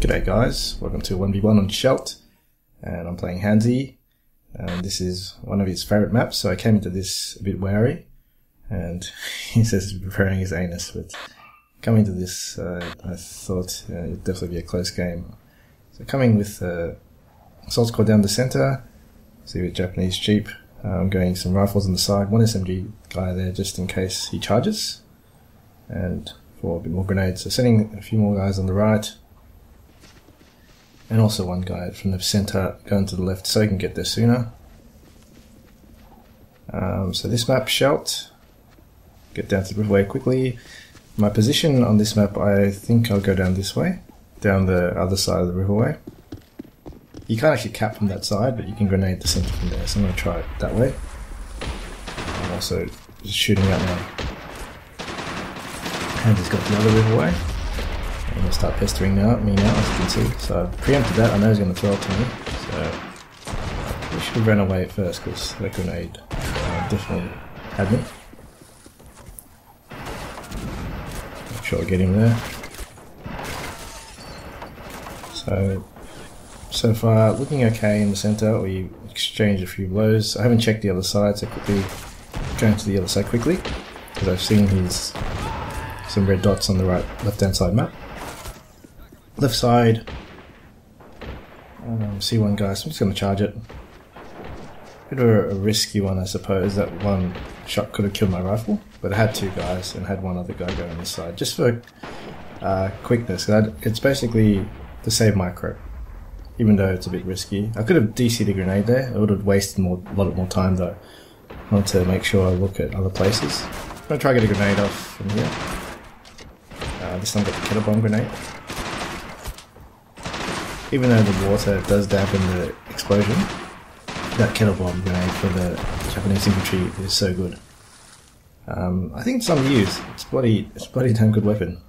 G'day guys, welcome to 1v1 on schedlt, and I'm playing Handzy, and this is one of his favourite maps, so I came into this a bit wary, and he says he's preparing his anus, but coming to this, I thought it'd definitely be a close game. So coming with assault squad down the centre, see with Japanese cheap, going some rifles on the side, one SMG guy there just in case he charges, and for a bit more grenades, so sending a few more guys on the right, and also one guy from the centre going to the left so he can get there sooner. So this map, schedlt, get down to the riverway quickly. My position on this map, I think I'll go down this way, down the other side of the riverway. You can't actually cap from that side, but you can grenade the centre from there, so I'm going to try it that way. I'm also just shooting out now. And he's got the other riverway. I'm going to start pestering me now, as you can see. So I've preempted that, I know he's going to throw it to me. So we should have ran away at first, because that grenade definitely had me. Make sure I get him there. So far, looking okay in the centre. We exchanged a few blows. I haven't checked the other side, so quickly going to the other side quickly, because I've seen some red dots on the left-hand side map. Left side, see one guy, so I'm just going to charge it. Bit of a risky one, I suppose. That one shot could have killed my rifle, but I had two guys and had one other guy go on the side, just for quickness. It's basically to save micro, even though it's a bit risky. I could have DC'd a grenade there, it would have wasted a lot more time though. I want to make sure I look at other places. I'm going to try to get a grenade off from here. This time I got the kettle bomb grenade. Even though the water does dampen the explosion, that kettle bomb grenade for the Japanese infantry is so good. I think it's underused. It's bloody damn good weapon.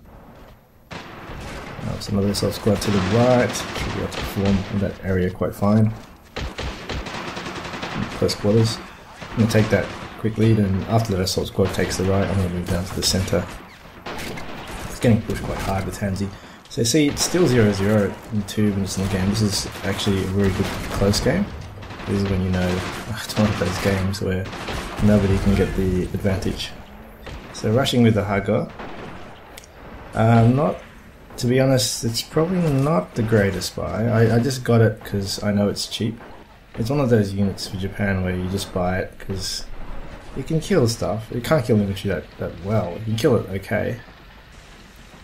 Some other assault squad to the right. Should be able to perform in that area quite fine. Close quarters. I'm going to take that quickly, then after the assault squad takes the right, I'm going to move down to the centre. It's getting pushed quite hard with Handzy. So see, it's still 0-0 in 2 minutes in the game. This is actually a very good close game. This is when you know it's one of those games where nobody can get the advantage. So rushing with the Haga. To be honest, it's probably not the greatest buy. I just got it because I know it's cheap. It's one of those units for Japan where you just buy it because it can kill stuff. It can't kill infantry that well. You can kill it okay.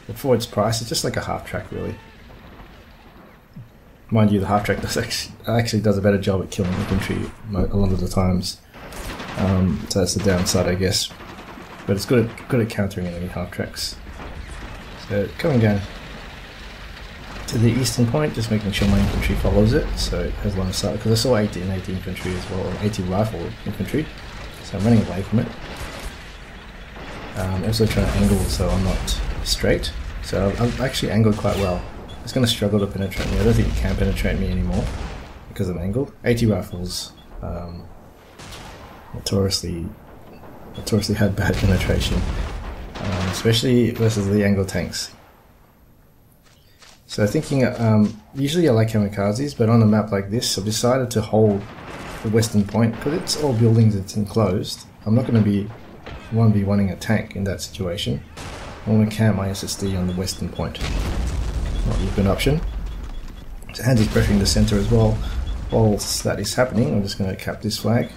But for its price, it's just like a half track, really. Mind you, the half track actually does a better job at killing infantry a lot of the times. So that's the downside, I guess. But it's good at countering enemy half tracks. So coming down to the eastern point, just making sure my infantry follows it, so it has line of sight. Because I saw 80 infantry as well, 80 rifle infantry. So I'm running away from it. Also trying to angle so I'm not straight, so I've actually angled quite well. It's going to struggle to penetrate me. I don't think it can penetrate me anymore because I'm angled. 80 rifles notoriously had bad penetration, especially versus the angled tanks. So thinking, usually I like kamikazes, but on a map like this I've decided to hold the western point because it's all buildings, it's enclosed. I'm not going to be 1v1ing a tank in that situation. I want to camp my SSD on the western point. Not a good option. So Handzy's pressuring the centre as well. While that is happening, I'm just going to cap this flag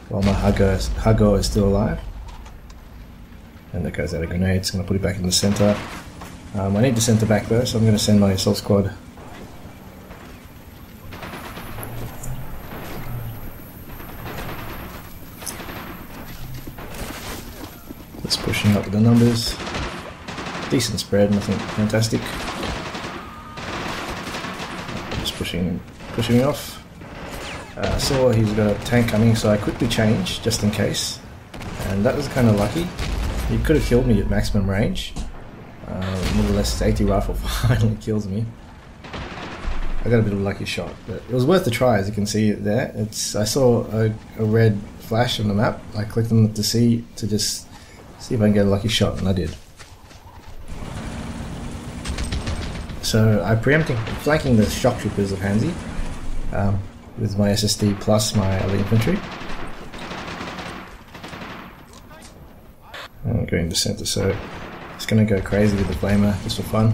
while my Hago is still alive. And that goes out of grenades. I'm going to put it back in the centre. I need the centre back though, so I'm going to send my assault squad. Just pushing up with the numbers. Decent spread, nothing fantastic. Just pushing off. Saw he's got a tank coming, so I quickly changed just in case. And that was kind of lucky. He could have killed me at maximum range. Nevertheless, his 80 rifle finally kills me. I got a bit of a lucky shot, but it was worth the try, as you can see there. I saw a red flash on the map. I clicked on it to just see if I can get a lucky shot, and I did. So I'm flanking the shock troopers of Handzy with my SSD plus my other infantry. And I'm going to center, so it's going to go crazy with the flamer just for fun.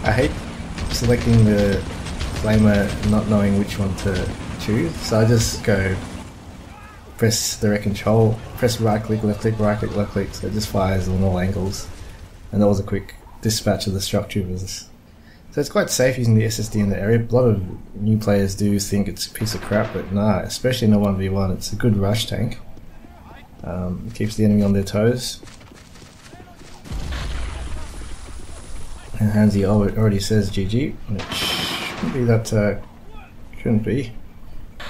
I hate selecting the flamer not knowing which one to choose, so I just go press direct control, press right click, left click, right click, left click, so it just fires on all angles. And that was a quick dispatch of the shock troopers. So it's quite safe using the SSD in the area. A lot of new players do think it's a piece of crap, but nah, especially in a 1v1, it's a good rush tank. It keeps the enemy on their toes. And Handzy already says GG, which shouldn't be that, shouldn't be. You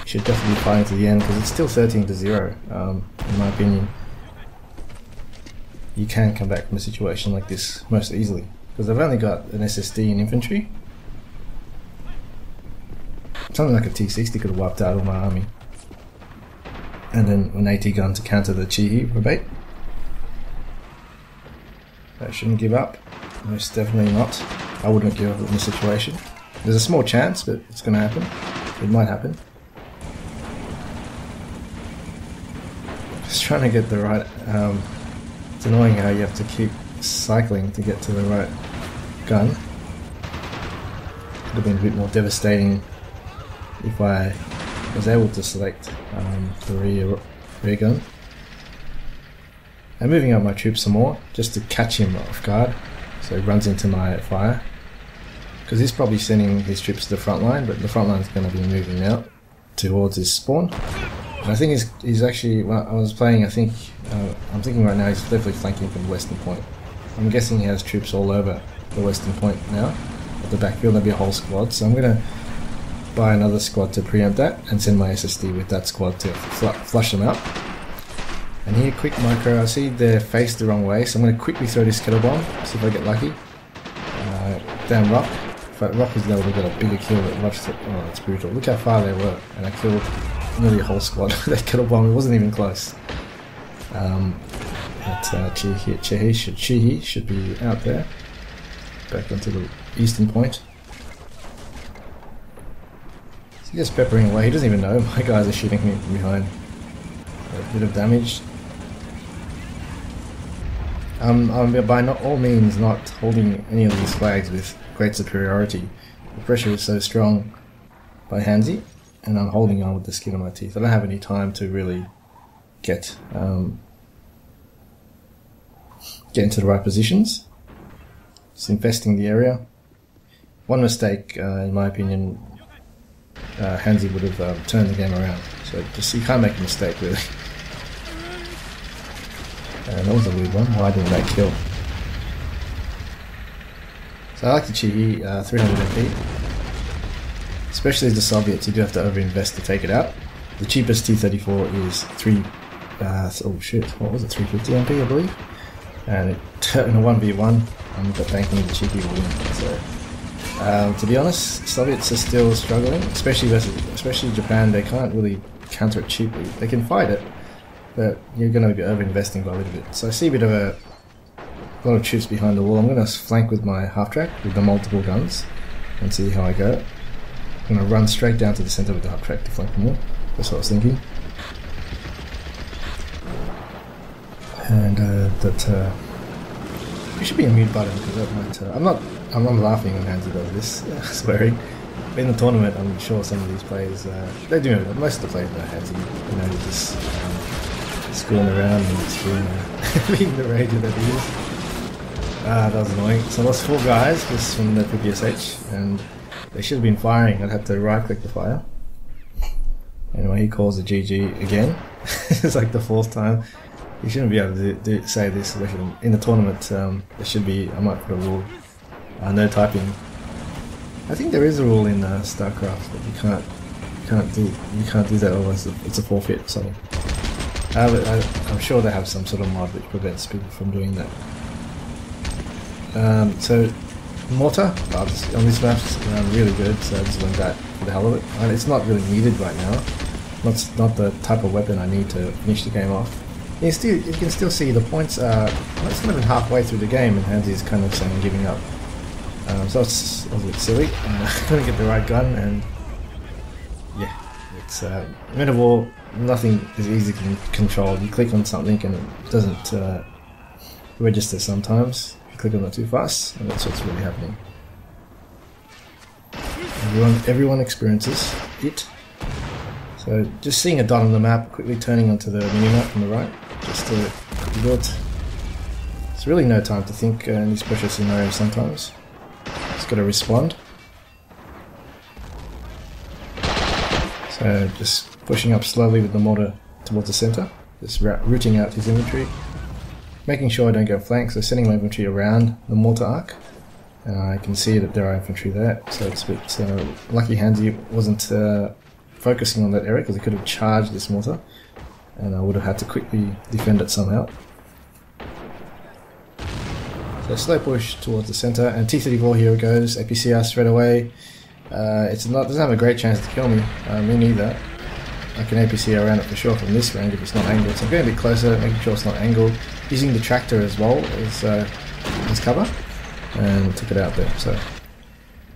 should definitely be fighting to the end, because it's still 13-0, in my opinion. You can come back from a situation like this most easily, because I've only got an SSD in infantry. Something like a T60 could have wiped out all my army. And then an AT gun to counter the Chihi rebate. I shouldn't give up. Most definitely not. I wouldn't give up in this situation. There's a small chance, but it's going to happen. It might happen. Just trying to get the right... it's annoying how you have to keep cycling to get to the right gun. Could have been a bit more devastating if I was able to select the rear gun. I'm moving up my troops some more just to catch him off guard, so he runs into my fire, because he's probably sending his troops to the front line, but the front line is going to be moving out towards his spawn. And I think he's actually, when I was playing, I'm thinking right now he's definitely flanking from the western point. I'm guessing he has troops all over the western point now. At the backfield there'll be a whole squad, so I'm going to buy another squad to preempt that and send my SSD with that squad to flush them out. And here, quick micro, I see they're faced the wrong way, so I'm going to quickly throw this kettle bomb, see if I get lucky. Damn Rock. In fact, Rock was able to get a bigger kill at Rock's. Oh, that's brutal. Look how far they were, and I killed nearly a whole squad with that kettle bomb. It wasn't even close. Chihi should be out there. Back onto the eastern point. He's just peppering away, he doesn't even know my guys are shooting me from behind. A bit of damage. I'm by not all means not holding any of these flags with great superiority. The pressure is so strong by Handzy, and I'm holding on with the skin on my teeth. I don't have any time to really get into the right positions. Just infesting the area. One mistake, in my opinion, Handzy would have turned the game around. So just, you can't make a mistake really. And that was a weird one. Why didn't that kill? So I like the Chihi, 300 MP. Especially as the Soviets, you do have to overinvest to take it out. The cheapest T-34 is oh shit, what was it, 350 MP I believe? And in a 1v1, I'm banking the Chihi will win. So, to be honest, Soviets are still struggling, especially Japan. They can't really counter it cheaply. They can fight it, but you're going to be over-investing by a little bit. So I see a bit of a lot of troops behind the wall. I'm going to flank with my half-track with the multiple guns and see how I go. I'm going to run straight down to the center with the half-track to flank them all. That's what I was thinking. And there should be a mute button, because that might... I'm not laughing when Handzy does this, swearing. In the tournament, I'm sure some of these players, they do know, most of the players know Handzy, you know, they're just screwing around and being the rager that he is. That was annoying. So I lost 4 guys just from the PPSH, and they should have been firing. I'd have to right click the fire. Anyway, he calls a GG again. It's like the 4th time. You shouldn't be able to say this in the tournament. There should be, I might put a rule, no typing. I think there is a rule in StarCraft that you can't do that, otherwise it's a forfeit or something. I'm sure they have some sort of mod which prevents people from doing that. So mortar on this map is really good, so I just went that for the hell of it. And it's not really needed right now. Not the type of weapon I need to finish the game off. You can still see the points are, it's not even halfway through the game and Handzy is kind of saying giving up. So it's a bit silly. Couldn't get the right gun, and yeah, it's Mid of War. Nothing is easy to control. You click on something and it doesn't register sometimes. If you click on it too fast, and that's what's really happening. Everyone experiences it. So just seeing a dot on the map, quickly turning onto the minimap on the right, just to do it. There's really no time to think in these pressure scenarios sometimes. Just got to respond. So just pushing up slowly with the mortar towards the center, just rooting out his infantry, making sure I don't get flanked, so sending my infantry around the mortar arc. I can see that there are infantry there, so it's a bit lucky Handzy wasn't focusing on that area, because he could have charged this mortar and I would have had to quickly defend it somehow. So slow push towards the center, and T-34 here it goes, APCR straight away. Doesn't have a great chance to kill me, me neither. I can APC around it for sure from this range if it's not angled, so I'm going a bit closer, making sure it's not angled, using the tractor as well as cover, and took it out there. So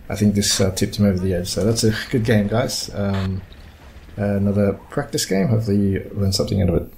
I think this tipped him over the edge, so that's a good game, guys. Another practice game, hopefully you learn something out of it.